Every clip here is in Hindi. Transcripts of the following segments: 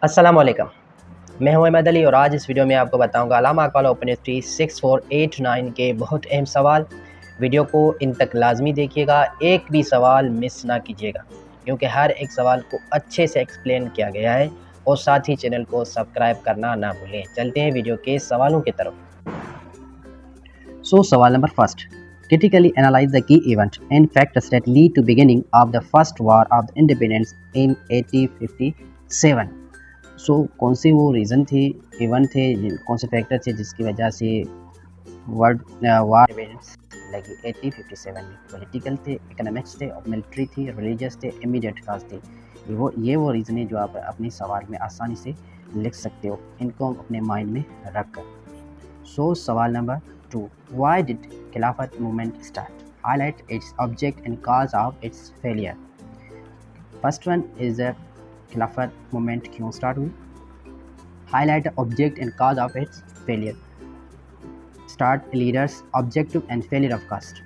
अस्सलाम वालेकुम। मैं हूं अहमद अली और आज इस वीडियो में आपको बताऊंगा अलामा इकबाल ओपन यूनिवर्सिटी 6489 के बहुत अहम सवाल। वीडियो को इन तक लाजमी देखिएगा, एक भी सवाल मिस ना कीजिएगा क्योंकि हर एक सवाल को अच्छे से एक्सप्लेन किया गया है। और साथ ही चैनल को सब्सक्राइब करना ना भूलें। चलते हैं वीडियो के सवालों की तरफ। सवाल number first, critically analyze the key event and factors that lead to beginning of the first war of the independence in 1857। कौन से वो रीज़न थे, इवेंट थे, कौन से फैक्टर थे जिसकी वजह से वर्ल्ड वार इवेंट्स लगी 1857 में। पॉलिटिकल थे, इकोनॉमिक्स थे, और मिलिट्री थी, रिलीजियस थे, इमीडिएट काज थे। ये वो रीज़न है जो आप अपने सवाल में आसानी से लिख सकते हो, इनको अपने माइंड में रख कर। सवाल number 2, why did Khilafat movement start, highlight its object and cause of its failure. First one is the Khilafat movement क्यों स्टार्ट हुई, highlight the object and cause of its failure, start leaders, objective and failure of caste.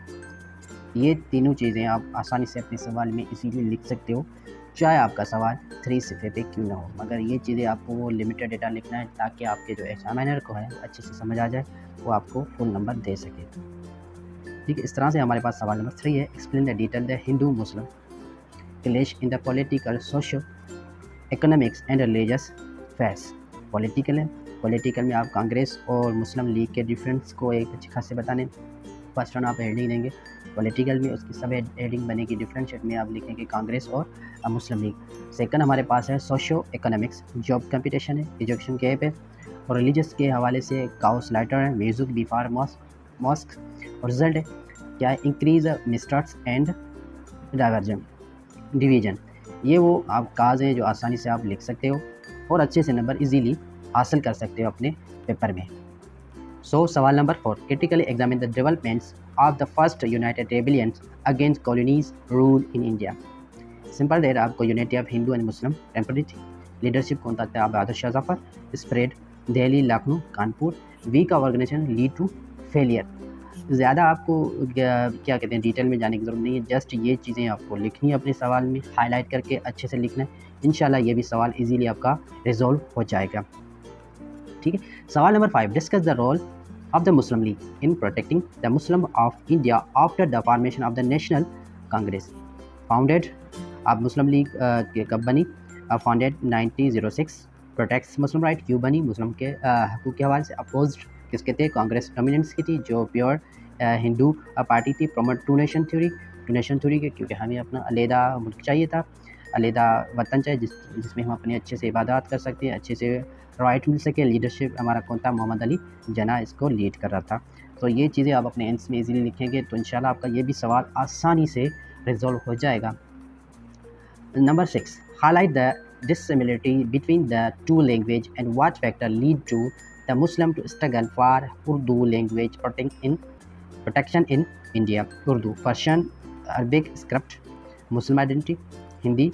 ये तीनों चीज़ें आप आसानी से अपने सवाल में इसीलिए लिख सकते हो, चाहे आपका सवाल 3 सिफे पे क्यों ना हो, मगर ये चीज़ें आपको वो लिमिटेड डेटा लिखना है ताकि आपके जो एग्जामिनर को है अच्छे से समझ आ जाए, वो आपको फुल नंबर दे सके। ठीक है, इस तरह से हमारे पास सवाल नंबर 3 है, explain the detail the Hindu Muslim clash in the political, socio economics and religious affairs. Political में आप कांग्रेस और मुस्लिम लीग के डिफरेंस को एक अच्छे खासे बताने। फर्स्ट वन आप हेडिंग देंगे, पॉलिटिकल में उसकी सब हेडिंग बनेगी, डिफरेंशिएट में आप लिखेंगे कांग्रेस और मुस्लिम लीग। सेकंड हमारे पास है सोशो इकोनॉमिक्स, जॉब कंपटीशन है, एजुकेशन गैप है, और रिलीजियस के हवाले से काउस लाइटर है, म्यूजिक बिफार मॉस्क, और रिजल्ट है क्या है, इंक्रीज मिस्टर्स एंड डिवीजन। ये वो आप काज हैं जो आसानी से आप लिख सकते हो और अच्छे से नंबर इजीली हासिल कर सकते हो अपने पेपर में। सवाल number 4, critically examine the developments of the first united rebellions against colonies rule in India. Simple date आपको unity of Hindu and Muslim temporary थी, लीडरशिप कौन था, Bahadur Shah Zafar, spread Delhi, Lucknow, Kanpur, weak of organisation lead to failure. ज़्यादा आपको क्या कहते हैं डिटेल में जाने की ज़रूरत नहीं है, जस्ट ये चीज़ें आपको लिखनी है अपने सवाल में, हाईलाइट करके अच्छे से लिखना है। इंशाल्लाह ये भी सवाल इजीली आपका रिजॉल्व हो जाएगा। ठीक है, सवाल number 5, discuss the role of the Muslim League in protecting the Muslim of India after the formation of the National Congress. Founded, आप मुस्लिम लीग कब बनी, फाउंडेड 1906, प्रोटेक्ट्स मुस्लिम राइट क्यों बनी, मुस्लिम के हकूक़ के हवाले से, अपोज्ड किसके थे, कांग्रेस डोमिनेंस की थी जो प्योर हिंदू पार्टी थी, प्रमोट टू नेशन थ्योरी के, क्योंकि हमें अपना अलहदा मुल्क चाहिए था, अलहदा वतन चाहिए जिसमें हम अपने अच्छे से इबादत कर सकते हैं, अच्छे से राइट मिल सके। लीडरशिप हमारा कौन था, मोहम्मद अली जना इसको लीड कर रहा था। तो ये चीज़ें आप अपने एंड्स में इजीली लिखेंगे तो इंशाल्लाह आपका ये भी सवाल आसानी से रिजॉल्व हो जाएगा। Number 6, highlight the dissimilarity between the two language and what factor lead to the Muslim to struggle for Urdu language protection in India. Urdu, Persian, Arabic script, Muslim identity, Hindi,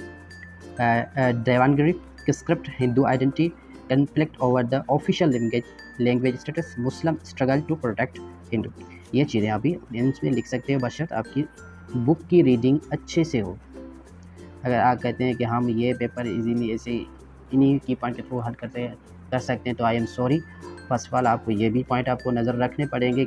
Devanagari script, Hindu identity, conflict over the official language status, Muslim struggle to protect Hindu. ये चीज़ें आप भी इसमें लिख सकते हो बशर्त आपकी बुक की रीडिंग अच्छे से हो। अगर आप कहते हैं कि हम ये पेपर इजीली ऐसे इन्हीं की पॉइंट के थ्रू हल कर सकते हैं तो I am sorry. First of all आपको ये भी पॉइंट आपको नज़र रखने पड़ेंगे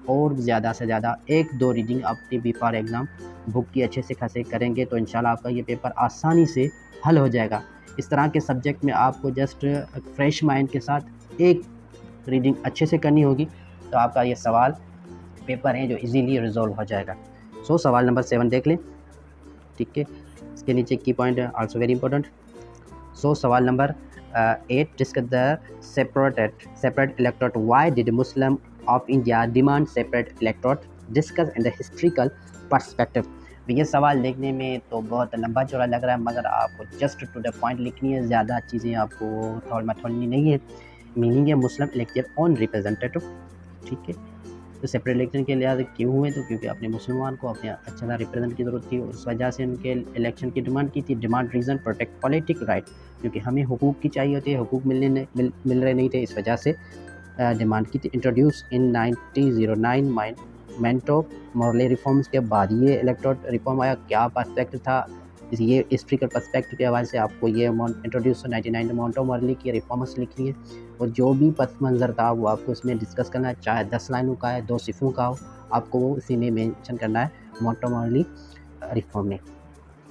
और ज़्यादा से ज़्यादा 1-2 रीडिंग अपनी बिफोर एग्ज़ाम बुक की अच्छे से खासे करेंगे तो इंशाल्लाह आपका ये पेपर आसानी से हल हो जाएगा। इस तरह के सब्जेक्ट में आपको जस्ट फ्रेश माइंड के साथ एक रीडिंग अच्छे से करनी होगी तो आपका ये सवाल पेपर है जो इजीली रिजॉल्व हो जाएगा। सवाल नंबर 7 देख लें। ठीक है, इसके नीचे की पॉइंट है आल्सो वेरी इंपॉर्टेंट। सवाल number 8, discuss the separate electorate, why did Muslim of India demand separate electorate, discuss in the historical perspective. ये सवाल देखने में तो बहुत लंबा चौड़ा लग रहा है मगर आपको जस्ट टू द पॉइंट लिखनी है, ज़्यादा चीज़ें आपको थोड़ी मथोड़नी नहीं है। मीनिंग है मुस्लिम इलेक्टेड ऑन रिप्रेजेंटेटिव। ठीक है, तो सेपरेट इलेक्शन के लिहाज क्यों हुए, तो क्योंकि अपने मुसलमान को अपने अच्छा सा रिप्रेजेंट की ज़रूरत थी, उस वजह से उनके इलेक्शन की डिमांड की थी। Demand reason protect politic right, क्योंकि हमें हुकूक की चाहिए होती है, हुकूक मिल रहे नहीं थे, इस वजह से डिमांड की थी। इंट्रोड्यूस इन 1909 मेंटो मॉरले रिफॉर्म्स के बाद ये इलेक्टोरल रिफॉर्म आया। क्या पर्सपेक्टिव था, ये हिस्ट्रिकल पर्सपेक्टिव के हवाले से आपको ये इंट्रोड्यूस 99 मोंटोमर्ली की रिफॉर्म्स लिखनी है, और जो भी पस मंज़र था वो आपको इसमें डिस्कस करना है, चाहे 10 लाइनों का है, 2 सिफ़ों का हो, आपको वो इसी में मेंशन करना है मोंटोमर्ली रिफॉर्म में,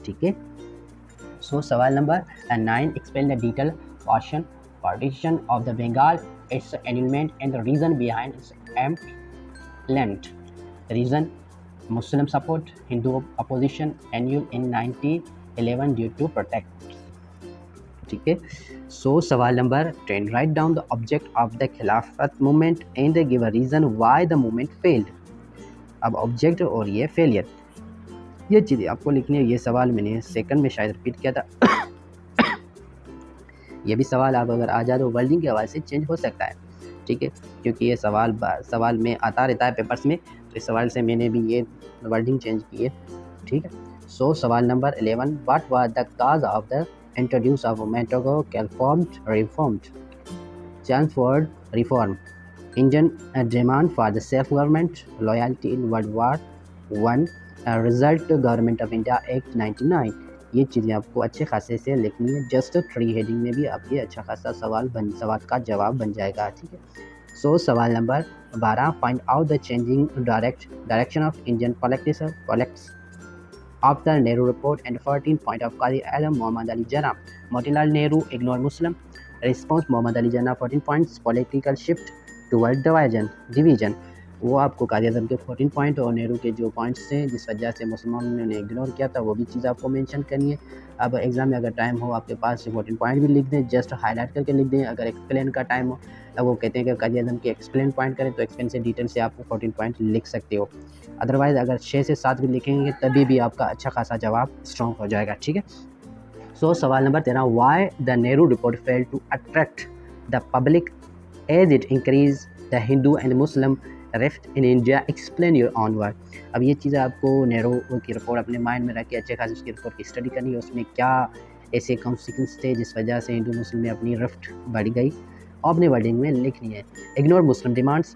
ठीक है। सो सवाल number 9, explain the detail partition of the Bengal, its annulment and the reason behind its amendment. Reason: Muslim support, Hindu opposition, annual in 1911 due to protest. ठीक है। सो सवाल number 10, write down the object of the Khilafat movement and give a reason why the movement failed. अब ऑब्जेक्ट और ये फेलियर, ये चीज़ें आपको लिखनी है। ये सवाल मैंने सेकंड में शायद रिपीट किया था। ये भी सवाल आप अगर आ जाए तो वर्डिंग के हवाले से चेंज हो सकता है, ठीक है, क्योंकि ये सवाल में आता रहता है पेपर्स में, तो इस सवाल से मैंने भी ये वर्डिंग चेंज की है, ठीक है। सो सवाल number 11, what was the cause of the introduce of Montague Chelmsford reform, Indian demand for the self government, loyalty in world war one, result government of India act 99। ये चीज़ें आपको अच्छे खासे से लिखनी है। जस्ट 3 हेडिंग में भी आपके अच्छा खासा सवाल का जवाब बन जाएगा, ठीक है। सो सवाल number 12, find out the changing direction of Indian politics after Nehru report and 14 point of Qazi Azam Mohammad Ali Jinnah, Motilal Nehru ignore Muslim, response Mohammad Ali Jinnah 14 points, political shift toward division. वो आपको काजी आज़म के 14 पॉइंट और नेहरू के जो पॉइंट्स थे जिस वजह से मुसलमानों ने इग्नोर किया था, वो भी चीज़ आपको मेंशन करनी है। अब एग्ज़ाम में अगर टाइम हो आपके पास 14 पॉइंट भी लिख दें, जस्ट हाईलाइट करके लिख दें। अगर एक्सप्लेन का टाइम हो, अब वो कहते हैं कि काजी आज़म के एक्सप्लेन पॉइंट करें, तो एक्सप्लेन से डिटेल से आप 14 पॉइंट लिख सकते हो। अदरवाइज़ अगर 6 से 7 भी लिखेंगे तभी भी आपका अच्छा खासा जवाब स्ट्रॉन्ग हो जाएगा, ठीक है। सो सवाल number 13, why the Nehru report fail to attract the public as it increase the Hindu and Muslim rift in India, explain your own work. अब ये चीज़ें आपको नेहरू की रिपोर्ट अपने माइंड में रख के अच्छे खास उसकी रिपोर्ट की स्टडी करनी है। उसमें क्या ऐसे कॉन्सिक्वेंस थे जिस वजह से हिंदू मुस्लिम में अपनी रिफ्ट बढ़ गई, और अपने वर्डिंग में लिखनी है। इग्नोर मुस्लिम डिमांड्स,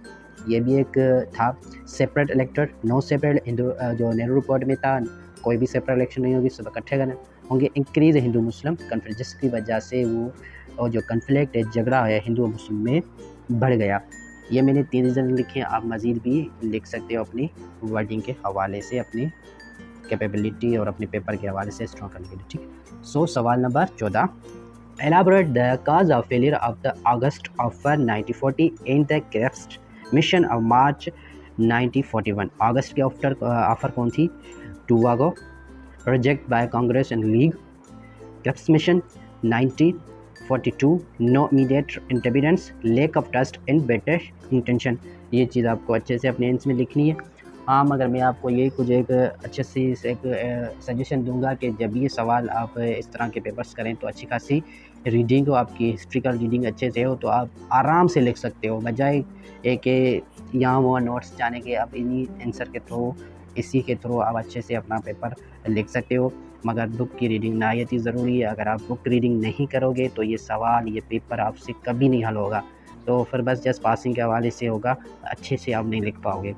ये भी एक था। Separate elected, no separate Hindu, जो नेहरू रिपोर्ट में था, कोई भी सेपरेट इलेक्शन नहीं होगी, सब इकट्ठे करने होंगे। इंक्रीज हिंदू मुस्लिम कन्फ्लिक्ट, जिसकी वजह से वो और जो कन्फ्लिक्ट है, झगड़ा है हिंदू मुस्लिम में बढ़ गया। ये मैंने 3 रीज़न लिखे हैं, आप मज़ीद भी लिख सकते हो अपनी वर्डिंग के हवाले से, अपनी कैपेबिलिटी और अपने पेपर के हवाले से स्ट्रॉन्ग करने के लिए, ठीक है। सो सवाल number 14, elaborate the cause of failure of the August offer 1940 in the Cripps mission of March 1941। अगस्त के ऑफर कौन थी? टोबागो, reject by Congress and League, Cripps mission 1942, no immediate intervention, lack of trust and better intention. ये चीज़ आपको अच्छे से अपने एंड्स में लिखनी है। हाँ, मगर मैं आपको यही कुछ एक अच्छे से एक सजेशन दूंगा कि जब ये सवाल आप इस तरह के पेपर्स करें तो अच्छी खासी रीडिंग हो, आपकी हिस्ट्रिकल रीडिंग अच्छे से हो, तो आप आराम से लिख सकते हो, बजाय एक यहाँ वहाँ नोट्स जाने के। आप इन्हीं आंसर के थ्रू, इसी के थ्रू आप अच्छे से अपना पेपर लिख सकते हो। मगर बुक की रीडिंग नहायत ही ज़रूरी है। अगर आप बुक रीडिंग नहीं करोगे तो ये सवाल, ये पेपर आपसे कभी नहीं हल होगा, तो फिर बस जस्ट पासिंग के हवाले से होगा, अच्छे से आप नहीं लिख पाओगे।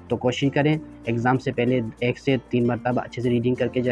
तो कोशिश करें एग्ज़ाम से पहले 1 से 3 मरतबा अच्छे से रीडिंग करके जाए।